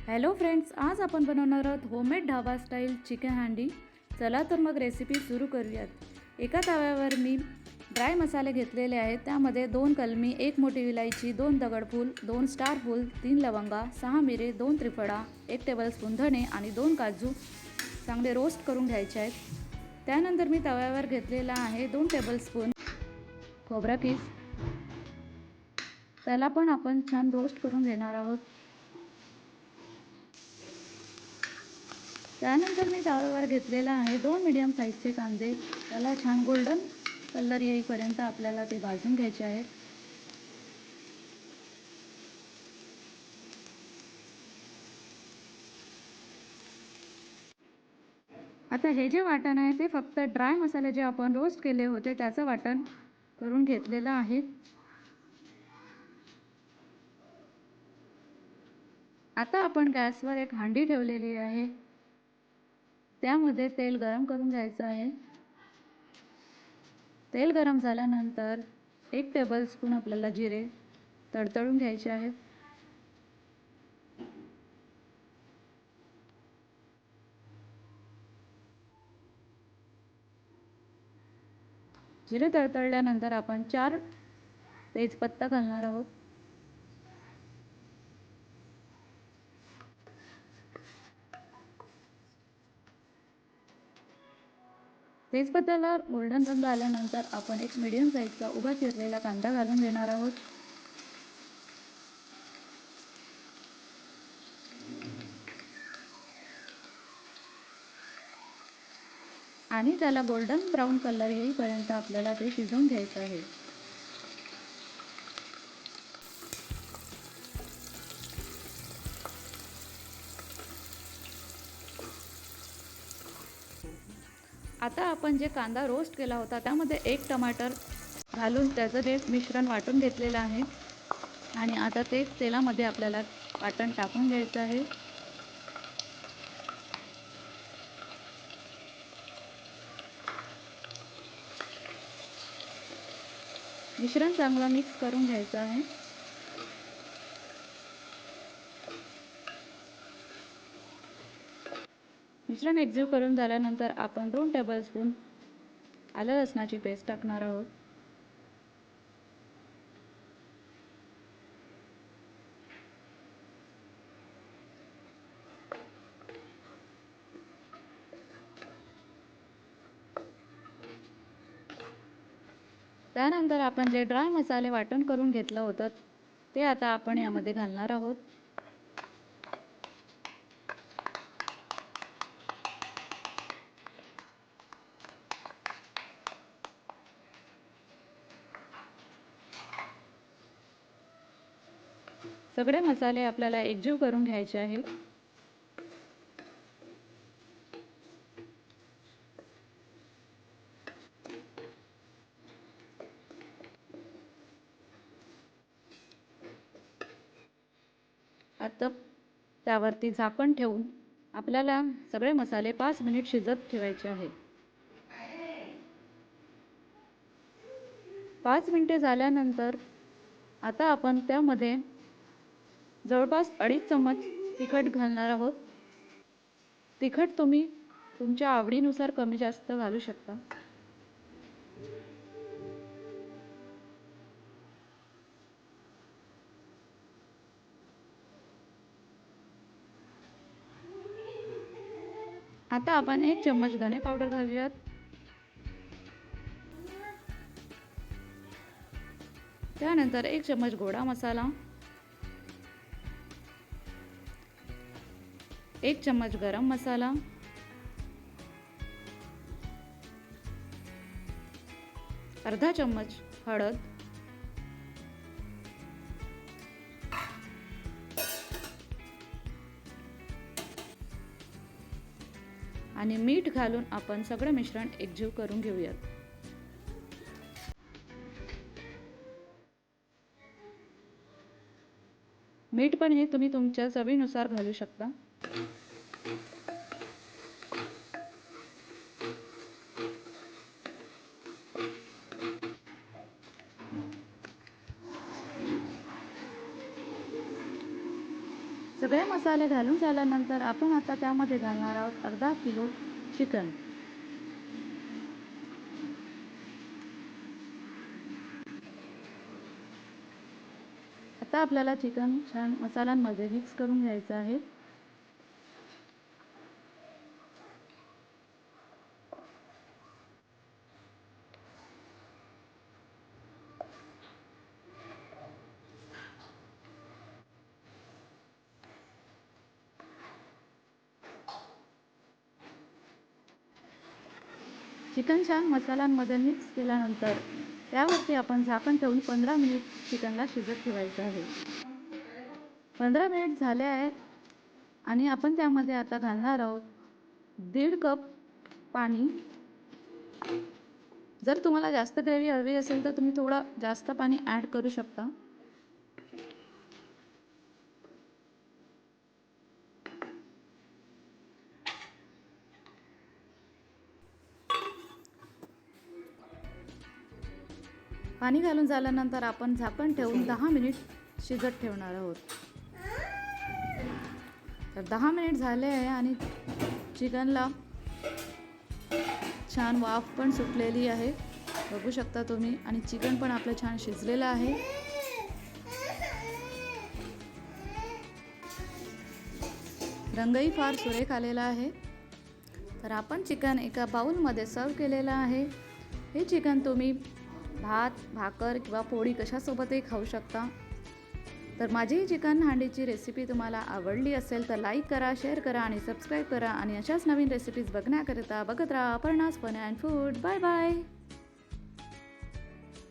Hello friends, आज आपण बनवणार आहोत होममेड ढाबा स्टाईल चिकन हँडी. चला तर मग रेसिपी सुरू करूयात. एका तव्यावर मी ड्राय मसाले घेतलेले आहेत. त्यामध्ये 2 कलमी, 1 मोठी विलायची, 2 दगडफूल, 2 स्टार फूल, 3 लवंगा, 6 मिरे, 2 त्रिफळा, 1 टेबलस्पून धणे आणि 2 काजू चांगले रोस्ट करून घ्यायचे आहेत. त्यानंतर मी तव्यावर घेतलेला आहे 2 टेबलस्पून खोबरा किस. त्याला पण आपण छान रोस्ट करून घेणार आहोत. त्यानंतर मी तव्यावर घेतलेला आहे 2 मीडियम साईजचे कांदे. त्याला छान गोल्डन कलर येईपर्यंत आपल्याला ते भाजून घ्यायचे आहेत. आता हे जे वाटण आहे ते फक्त ड्राय मसाले जे आपण रोस्ट केले होते त्याचं वाटण करून घेतलेलं आहे. आता आपण गॅसवर एक हांडी ठेवलेली आहे. त्यामध्ये तेल गरम करून घ्यायचं आहे. तेल गरम झाल्यानंतर 1 टेबलस्पून आपल्याला जिरे तडतडून घ्यायचे आहेत. जिरे तडतडल्यानंतर आपण 4 तेजपत्ता घालणार आहोत. तेजपत्त्याला गोल्डन रंग आल्यानंतर आपण एक मीडियम साईजचा उभा चिरलेला कांदा घालून देणार आहोत. आणि त्याला गोल्डन ब्राऊन कलर येईपर्यंत आपल्याला ते शिजवून घ्यायचं आहे. आता आपण जे कांदा रोस्ट केला होता त्यामध्ये 1 टमाटर घालून त्याचं जे मिश्रण वाटून घेतलेलं आहे. आणि आता ते तेलामध्ये आपल्याला वाटण टाकून घ्यायचं आहे. मिश्रण चांगलं मिक्स करून घ्यायचं आहे. मिश्रण एकजीव करून झाल्यानंतर आपण 2 टेबलस्पून आलं लसणाची पेस्ट टाकणार आहोत. त्यानंतर आपण जे ड्राय मसाले वाटण करून घेतलं होतं ते आता आपण यामध्ये घालणार आहोत. सगळे मसाले आपल्याला एकजीव करून घ्यायचे आहेत. आता त्यावरती झाकण ठेवून आपल्याला सगळे मसाले 5 मिनिट शिजत ठेवायचे आहेत. 5 मिनिटे झाल्यानंतर आता आपण त्यामध्ये जवळपास 2.5 चम्मच तिखट घालणार आहोत. तिखट तुम्ही तुमच्या आवडीनुसार कमी जास्त घालू शकता. आता आपण 1 चम्मच धने पावडर घालूयात. त्यानंतर 1 चम्मच गोडा मसाला, 1 चम्मच गरम मसाला, अर्धा चम्मच हळद, आणि मीठ घालून आपण सगळं मिश्रण एकजीव करून घेऊयात. मीठ पण हे तुम्ही तुमच्या चवीनुसार घालू शकता. सगळे मसाले घालून झाल्यानंतर आपण आता त्यामध्ये घालणार आहोत अर्धा किलो चिकन. आता आपल्याला चिकन छान मसाल्यांमध्ये मिक्स करून घ्यायचं आहे. चिकन छान मसाल्यांमध्ये मिक्स केल्यानंतर त्यावरती आपण झाकण ठेवून 15 मिनिट चिकनला शिजत ठेवायचं आहे. 15 मिनिट झाले आहेत आणि आपण त्यामध्ये आता घालणार आहोत 1.5 कप पाणी. जर तुम्हाला जास्त ग्रेव्ही हवी असेल तर तुम्ही थोडं जास्त पाणी ॲड करू शकता. पाणी घालून झाल्यानंतर आपण झाकण ठेवून 10 मिनिट शिजत ठेवणार आहोत. तर 10 मिनिट झाले आहे आणि चिकनला छान वाफ पण सुटलेली आहे, बघू शकता तुम्ही. आणि चिकन पण आपलं छान शिजलेलं आहे. रंगही फार सुरेख आलेला आहे. तर आपण चिकन एका बाउलमध्ये सर्व केलेलं आहे. हे चिकन तुम्ही भात, भाकर किंवा पोळी कशासोबतही खाऊ शकता. तर माझी ही चिकन हांडीची रेसिपी तुम्हाला आवडली असेल तर लाईक करा, शेअर करा आणि सबस्क्राईब करा. आणि अशाच नवीन रेसिपीज बघण्याकरिता बघत राहा Aparna's fun and food. Bye bye.